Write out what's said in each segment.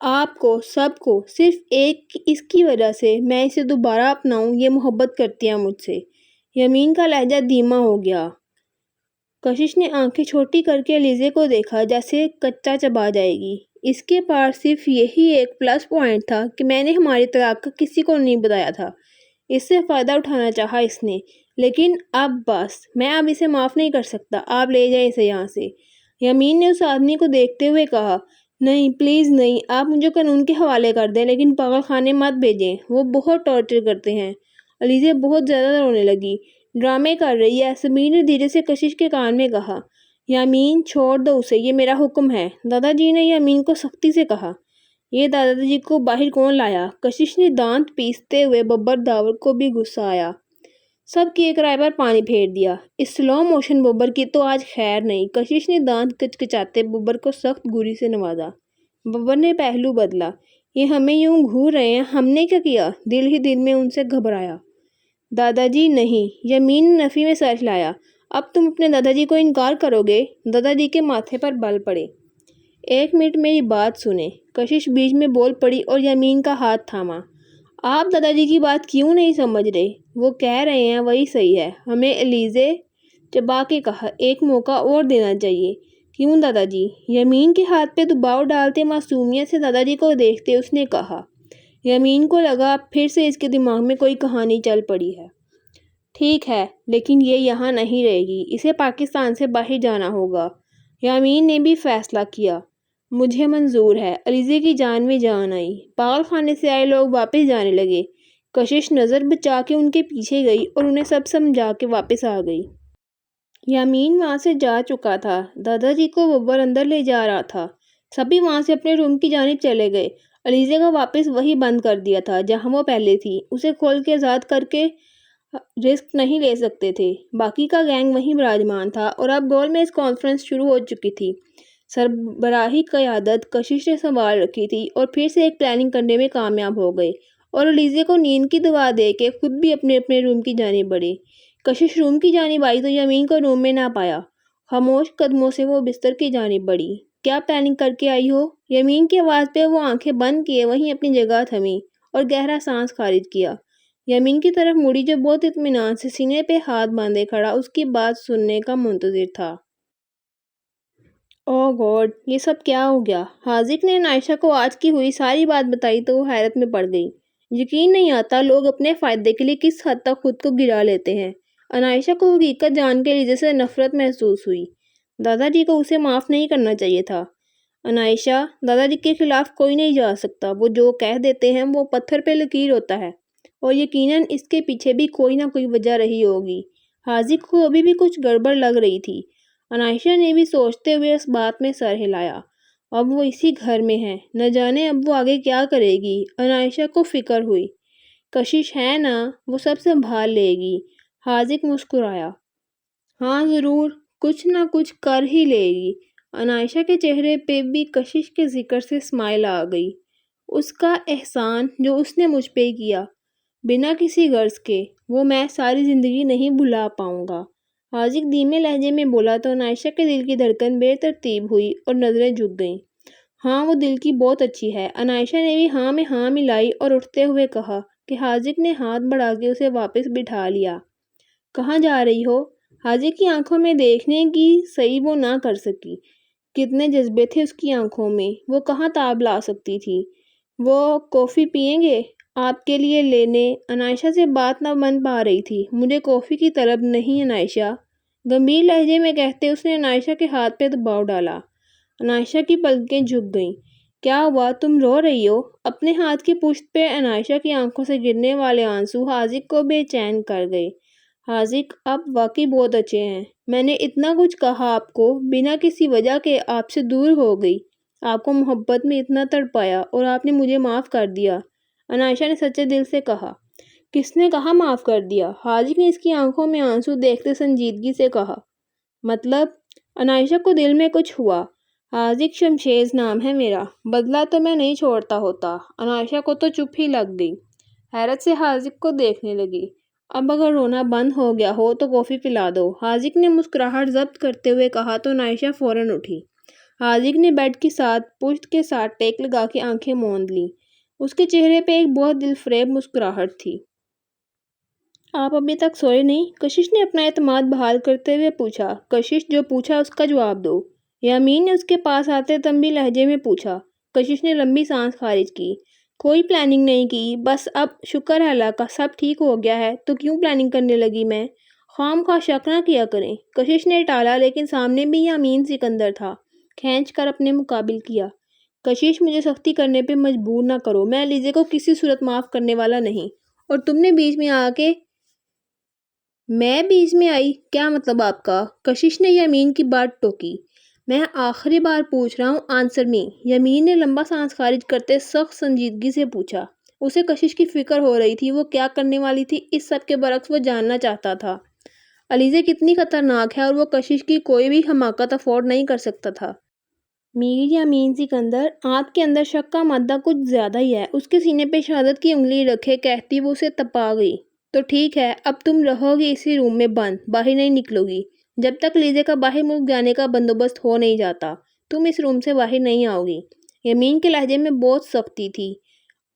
آپ کو سب کو صرف ایک اس کی وجہ سے میں اسے دوبارہ اپناؤں، یہ محبت کرتی ہے مجھ سے۔ یمین کا لہجہ دھیما ہو گیا۔ کشش نے آنکھیں چھوٹی کر کے علیزے کو دیکھا جیسے کچا چبا جائے گی۔ اس کے پاس صرف یہی ایک پلس پوائنٹ تھا کہ میں نے ہماری طلاق کا کسی کو نہیں بتایا تھا۔ اس سے فائدہ اٹھانا چاہا اس نے، لیکن اب بس، میں اب اسے معاف نہیں کر سکتا۔ آپ لے جائیں اسے یہاں سے۔ یمین نے اس آدمی کو دیکھتے ہوئے کہا، نہیں پلیز نہیں، آپ مجھے قانون کے حوالے کر دیں لیکن پاگل خانے مت بھیجیں، وہ بہت ٹارچر کرتے ہیں۔ علیزے بہت زیادہ رونے لگی۔ ڈرامے کر رہی ہے، سمیر نے دھیرے سے کشش کے کان میں کہا۔ یامین چھوڑ دو اسے، یہ میرا حکم ہے، دادا جی نے یامین کو سختی سے کہا۔ یہ دادا جی کو باہر کون لایا؟ کشش نے دانت پیستے ہوئے ببر داور کو بھی غصہ آیا۔ سب کی ایک رائے پر پانی پھیر دیا۔ اس سلو موشن ببر کی تو آج خیر نہیں۔ کشش نے دانت کچکچاتے ببر کو سخت گوری سے نوازا۔ ببر نے پہلو بدلا۔ یہ ہمیں یوں گھور رہے ہیں، ہم نے کیا کیا؟ دل ہی دل میں ان سے گھبرایا۔ دادا جی نہیں، یمین نے نفی میں سر ہلایا۔ اب تم اپنے دادا جی کو انکار کرو گے؟ دادا جی کے ماتھے پر بل پڑے۔ ایک منٹ میری بات سنیں، کشش بیچ میں بول پڑی اور یمین کا ہاتھ تھاما۔ آپ دادا جی کی بات کیوں نہیں سمجھ رہے؟ وہ کہہ رہے ہیں وہی صحیح ہے، ہمیں علیزے چبا کے کہا، ایک موقع اور دینا چاہیے۔ کیوں دادا جی؟ یمین کے ہاتھ پہ دباؤ ڈالتے معصومیت سے دادا جی کو دیکھتے اس نے کہا۔ یمین کو لگا پھر سے اس کے دماغ میں کوئی کہانی چل پڑی ہے۔ ٹھیک ہے، لیکن یہ یہاں نہیں رہے گی، اسے پاکستان سے باہر جانا ہوگا۔ یامین نے بھی فیصلہ کیا۔ مجھے منظور ہے۔ علیزے کی جان میں جان آئی۔ پاگل خانے سے آئے لوگ واپس جانے لگے۔ کشش نظر بچا کے ان کے پیچھے گئی اور انہیں سب سمجھا کے واپس آ گئی۔ یامین وہاں سے جا چکا تھا۔ دادا جی کو ببر اندر لے جا رہا تھا۔ سبھی وہاں سے اپنے روم کی جانب چلے گئے۔ علیزے کو واپس وہی بند کر دیا تھا جہاں وہ پہلے تھی۔ اسے کھول کے آزاد کر کے رسک نہیں لے سکتے تھے۔ باقی کا گینگ وہیں براجمان تھا اور اب گول میز کانفرنس شروع ہو چکی تھی۔ سربراہی قیادت کشش نے سنبھال رکھی تھی اور پھر سے ایک پلاننگ کرنے میں کامیاب ہو گئے اور علیزے کو نیند کی دوا دے کے خود بھی اپنے اپنے روم کی جانب بڑھے۔ کشش روم کی جانب آئی تو یمین کو روم میں نہ پایا۔ خاموش قدموں سے وہ بستر کی جانب بڑھی۔ کیا پلاننگ کر کے آئی ہو؟ یمین کی آواز پہ وہ آنکھیں بند کیے وہیں اپنی جگہ تھمی اور گہرا سانس خارج کیا۔ یمین کی طرف مڑی جو بہت اطمینان سے سینے پہ ہاتھ باندھے کھڑا اس کی بات سننے کا منتظر تھا۔ اوہ گاڈ، یہ سب کیا ہو گیا؟ حاذق نے عائشہ کو آج کی ہوئی ساری بات بتائی تو وہ حیرت میں پڑ گئی۔ یقین نہیں آتا لوگ اپنے فائدے کے لیے کس حد تک خود کو گرا لیتے ہیں۔ عائشہ کو حقیقت جان کے علیزے سے نفرت محسوس ہوئی۔ دادا جی کو اسے معاف نہیں کرنا چاہیے تھا۔ عائشہ، دادا جی کے خلاف کوئی نہیں جا سکتا، وہ جو کہہ دیتے ہیں وہ پتھر پہ لکیر ہوتا ہے، اور یقیناً اس کے پیچھے بھی کوئی نہ کوئی وجہ رہی ہوگی۔ حاذق کو ابھی بھی کچھ گڑبڑ لگ رہی تھی۔ عائشہ نے بھی سوچتے ہوئے اس بات میں سر ہلایا۔ اب وہ اسی گھر میں ہے، نہ جانے اب وہ آگے کیا کرے گی۔ عائشہ کو فکر ہوئی، کشش ہے نا، وہ سب سنبھال لے گی۔ حاذق مسکرایا، ہاں ضرور، کچھ نہ کچھ کر ہی لے گی۔ عائشہ کے چہرے پہ بھی کشش کے ذکر سے اسمائل آ گئی۔ اس کا احسان جو اس نے مجھ پہ کیا، بنا کسی غرض کے، وہ میں ساری زندگی نہیں بھلا پاؤں گا۔ حاذق دھیمے لہجے میں بولا تو عائشہ کے دل کی دھڑکن بے ترتیب ہوئی اور نظریں جھک گئیں۔ ہاں وہ دل کی بہت اچھی ہے۔ عائشہ نے بھی ہاں میں ہاں ملائی اور اٹھتے ہوئے کہا کہ حاذق نے ہاتھ بڑھا کے اسے واپس بٹھا لیا۔ کہاں جا رہی ہو؟ حاذق کی آنکھوں میں دیکھنے کی صحیح وہ نہ کر سکی۔ کتنے جذبے تھے اس کی آنکھوں میں، وہ کہاں تاب لا سکتی تھی۔ وہ کافی پئیں گے؟ آپ کے لیے لینے؟ عائشہ سے بات نہ بن پا رہی تھی۔ مجھے کافی کی طلب نہیں عائشہ، گمبھیر لہجے میں کہتے اس نے عائشہ کے ہاتھ پہ دباؤ ڈالا۔ عائشہ کی پلکیں جھک گئیں۔ کیا ہوا، تم رو رہی ہو؟ اپنے ہاتھ کی پشت پہ عائشہ کی آنکھوں سے گرنے والے آنسو حاذق کو بے چین کر گئے۔ حاذق آپ واقعی بہت اچھے ہیں، میں نے اتنا کچھ کہا آپ کو، بنا کسی وجہ کے آپ سے دور ہو گئی، آپ کو محبت میں اتنا تڑپایا اور آپ نے مجھے معاف کر دیا۔ عائشہ نے سچے دل سے کہا۔ کس نے کہا معاف کر دیا؟ حاذق نے اس کی آنکھوں میں آنسو دیکھتے سنجیدگی سے کہا۔ مطلب؟ عائشہ کو دل میں کچھ ہوا۔ حاذق شمشیز نام ہے میرا، بدلہ تو میں نہیں چھوڑتا ہوتا۔ عائشہ کو تو چپ ہی لگ گئی، حیرت سے حاذق کو دیکھنے لگی۔ اب اگر رونا بند ہو گیا ہو تو کافی پلا دو، حاذق نے مسکراہٹ ضبط کرتے ہوئے کہا تو عائشہ فوراً اٹھی۔ حاذق نے بیڈ کی ساتھ پشت کے ساتھ ٹیک لگا کے آنکھیں موند لیں۔ اس کے چہرے پہ ایک بہت دل فریب مسکراہٹ تھی۔ آپ ابھی تک سوئے نہیں؟ کشش نے اپنا اعتماد بحال کرتے ہوئے پوچھا۔ کشش جو پوچھا اس کا جواب دو، یامین نے اس کے پاس آتے تنبیہ لہجے میں پوچھا۔ کشش نے لمبی سانس خارج کی۔ کوئی پلاننگ نہیں کی، بس اب شکر ہے اللہ کا سب ٹھیک ہو گیا ہے تو کیوں پلاننگ کرنے لگی میں؟ خواہ شک نہ کیا کریں۔ کشش نے ٹالا، لیکن سامنے بھی یامین سکندر تھا۔ کھینچ کر اپنے مقابل کیا۔ کشش مجھے سختی کرنے پہ مجبور نہ کرو، میں علیزے کو کسی صورت معاف کرنے والا نہیں، اور تم نے بیچ میں آ کے… میں بیچ میں آئی؟ کیا مطلب آپ کا؟ کشش نے یامین کی بات ٹوکی۔ میں آخری بار پوچھ رہا ہوں، آنسر می۔ یامین نے لمبا سانس خارج کرتے سخت سنجیدگی سے پوچھا۔ اسے کشش کی فکر ہو رہی تھی، وہ کیا کرنے والی تھی، اس سب کے برعکس وہ جاننا چاہتا تھا علیزے کتنی خطرناک ہے، اور وہ کشش کی کوئی بھی حماقت افورڈ نہیں کر سکتا تھا۔ میر یامین سکندر، آپ کے اندر شک کا مادہ کچھ زیادہ ہی ہے۔ اس کے سینے پہ شہادت کی انگلی رکھے کہتی وہ اسے تپا گئی۔ تو ٹھیک ہے، اب تم رہو گی اسی روم میں بند، باہر نہیں نکلو گی جب تک علیزے کا باہر ملک جانے کا بندوبست ہو نہیں جاتا۔ تم اس روم سے باہر نہیں آؤ گی۔ یامین کے لہجے میں بہت سختی تھی۔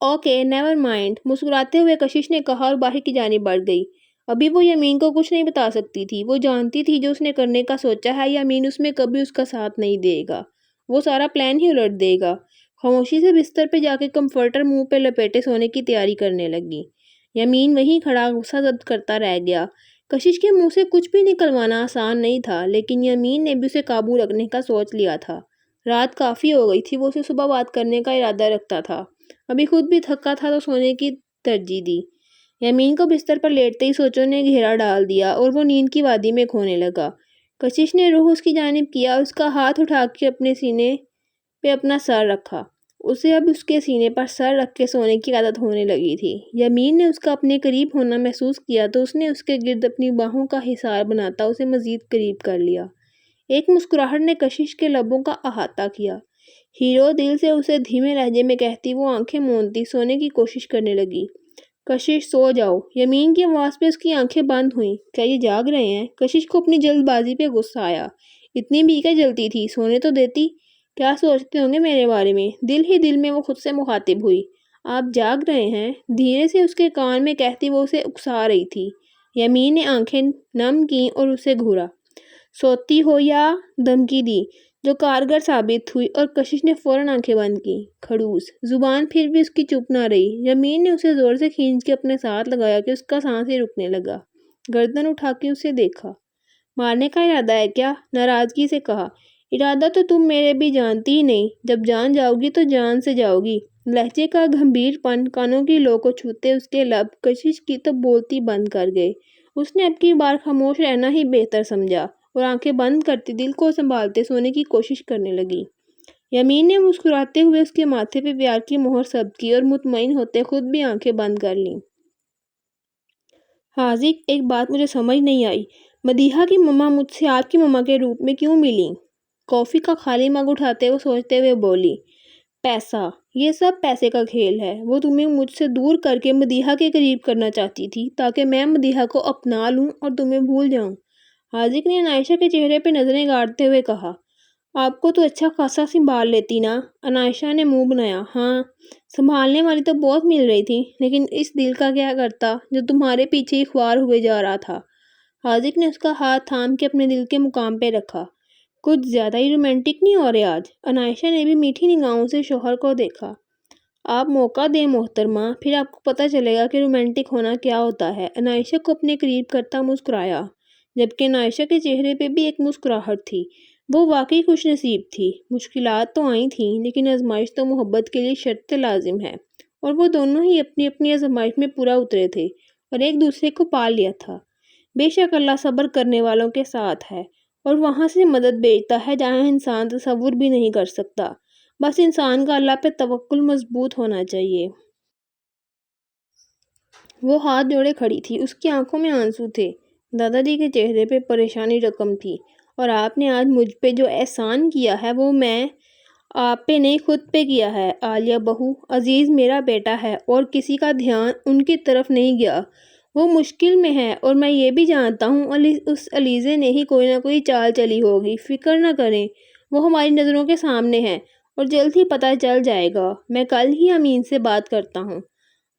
اوکے، نیور مائنڈ، مسکراتے ہوئے کشش نے کہا اور باہر کی جانب بڑھ گئی۔ ابھی وہ یامین کو کچھ نہیں بتا سکتی تھی۔ وہ جانتی تھی جو اس نے کرنے کا سوچا ہے یامین اس میں کبھی اس کا ساتھ نہیں دے گا، وہ سارا پلان ہی الٹ دے گا۔ خاموشی سے بستر پہ جا کے کمفرٹر منہ پہ لپیٹے سونے کی تیاری کرنے لگی۔ یامین وہیں کھڑا غصہ ضبط کرتا رہ گیا۔ کشش کے منہ سے کچھ بھی نکلوانا آسان نہیں تھا، لیکن یامین نے بھی اسے قابو رکھنے کا سوچ لیا تھا۔ رات کافی ہو گئی تھی، وہ اسے صبح بات کرنے کا ارادہ رکھتا تھا۔ ابھی خود بھی تھکا تھا تو سونے کی ترجیح دی۔ یامین کو بستر پر لیٹتے ہی سوچوں نے گھیرا ڈال دیا اور وہ نیند کی وادی میں کھونے لگا۔ کشش نے رخ اس کی جانب کیا، اس کا ہاتھ اٹھا کے اپنے سینے پہ اپنا سر رکھا۔ اسے اب اس کے سینے پر سر رکھ کے سونے کی عادت ہونے لگی تھی۔ یامین نے اس کا اپنے قریب ہونا محسوس کیا تو اس نے اس کے گرد اپنی باہوں کا حصار بناتا اسے مزید قریب کر لیا۔ ایک مسکراہٹ نے کشش کے لبوں کا احاطہ کیا۔ ہیرو دل سے اسے دھیمے لہجے میں کہتی وہ آنکھیں موندتی سونے کی کوشش کرنے لگی۔ کشش سو جاؤ۔ یامین کی آواز پہ اس کی آنکھیں بند ہوئیں۔ کیا یہ جاگ رہے ہیں؟ کشش کو اپنی جلد بازی پہ غصہ آیا۔ اتنی بھی کیا جلتی تھی، سونے تو دیتی۔ کیا سوچتے ہوں گے میرے بارے میں؟ دل ہی دل میں وہ خود سے مخاطب ہوئی۔ آپ جاگ رہے ہیں؟ دھیرے سے اس کے کان میں کہتی وہ اسے اکسا رہی تھی۔ یامین نے آنکھیں نم کیں اور اسے گھورا۔ سوتی ہو یا؟ دھمکی دی جو کارگر ثابت ہوئی، اور کشش نے فوراً آنکھیں بند کی۔ کھڑوس زبان پھر بھی اس کی چپ نہ رہی۔ یامین نے اسے زور سے کھینچ کے اپنے ساتھ لگایا کہ اس کا سانس ہی رکنے لگا۔ گردن اٹھا کے اسے دیکھا۔ مارنے کا ارادہ ہے کیا؟ ناراضگی سے کہا۔ ارادہ تو تم میرے بھی جانتی ہی نہیں، جب جان جاؤ گی تو جان سے جاؤ گی۔ لہجے کا گھمبیر پن کانوں کی لو کو چھوتے اس کے لب کشش کی تو بولتی بند کر گئے۔ اس نے اب کی بار خاموش رہنا ہی بہتر سمجھا اور آنکھیں بند کرتی دل کو سنبھالتے سونے کی کوشش کرنے لگی۔ یامین نے مسکراتے ہوئے اس کے ماتھے پہ پیار کی مہر ثبت کی اور مطمئن ہوتے خود بھی آنکھیں بند کر لیں۔ حاذق، ایک بات مجھے سمجھ نہیں آئی، مدیحہ کی مما مجھ سے آپ کی مما کے روپ میں کیوں ملیں؟ کافی کا خالی مگ اٹھاتے وہ سوچتے ہوئے بولی۔ پیسہ، یہ سب پیسے کا کھیل ہے۔ وہ تمہیں مجھ سے دور کر کے مدیحہ کے قریب کرنا چاہتی تھی تاکہ میں مدیحہ کو اپنا لوں اور تمہیں بھول جاؤں۔ حاذق نے عنائشہ کے چہرے پہ نظریں گاڑتے ہوئے کہا۔ آپ کو تو اچھا خاصا سنبھال لیتی نا؟ عنائشہ نے منہ بنایا۔ ہاں، سنبھالنے والی تو بہت مل رہی تھی، لیکن اس دل کا کیا کرتا جو تمہارے پیچھے ہی خوار ہوئے جا رہا تھا۔ حاذق نے اس کا ہاتھ تھام کے اپنے دل کے مقام پہ رکھا۔ کچھ زیادہ ہی رومانٹک نہیں ہو رہے آج؟ عنائشہ نے بھی میٹھی نگاہوں سے شوہر کو دیکھا۔ آپ موقع دیں محترمہ، پھر آپ کو پتہ چلے گا کہ رومانٹک ہونا کیا ہوتا ہے۔ عنائشہ کو اپنے قریب کرتا مسکرایا، جبکہ عنائشہ کے چہرے پہ بھی ایک مسکراہٹ تھی۔ وہ واقعی خوش نصیب تھی۔ مشکلات تو آئی تھیں، لیکن آزمائش تو محبت کے لیے شرط لازم ہے، اور وہ دونوں ہی اپنی اپنی آزمائش میں پورا اترے تھے اور ایک دوسرے کو پا لیا تھا۔ بے شک اللہ صبر کرنے والوں کے ساتھ ہے، اور وہاں سے مدد بھیجتا ہے جہاں انسان تصور بھی نہیں کر سکتا۔ بس انسان کا اللہ پہ توکل مضبوط ہونا چاہیے۔ وہ ہاتھ جوڑے کھڑی تھی، اس کی آنکھوں میں آنسو تھے۔ دادا جی کے چہرے پہ پریشانی رقم تھی۔ اور آپ نے آج مجھ پہ جو احسان کیا ہے وہ میں آپ پہ نہیں خود پہ کیا ہے۔ عالیہ بہو، عزیز میرا بیٹا ہے اور کسی کا دھیان ان کی طرف نہیں گیا۔ وہ مشکل میں ہے اور میں یہ بھی جانتا ہوں اس علیزے نے ہی کوئی نہ کوئی چال چلی ہوگی۔ فکر نہ کریں، وہ ہماری نظروں کے سامنے ہے اور جلد ہی پتہ چل جائے گا۔ میں کل ہی امین سے بات کرتا ہوں۔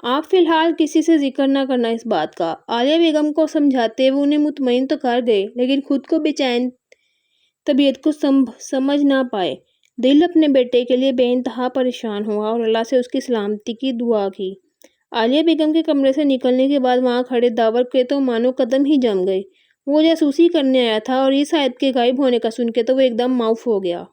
آپ فی الحال کسی سے ذکر نہ کرنا اس بات کا۔ عالیہ بیگم کو سمجھاتے وہ انہیں مطمئن تو کر گئے لیکن خود کو بے چین طبیعت کو سمجھ نہ پائے۔ دل اپنے بیٹے کے لیے بے انتہا پریشان ہوا اور اللہ سے اس کی سلامتی کی دعا کی۔ عالیہ بیگم کے کمرے سے نکلنے کے بعد وہاں کھڑے داور کے تو مانو قدم ہی جم گئے۔ وہ جاسوسی کرنے آیا تھا اور اس عائد کے غائب ہونے کا سن کے تو وہ ایک دم معاف ہو گیا۔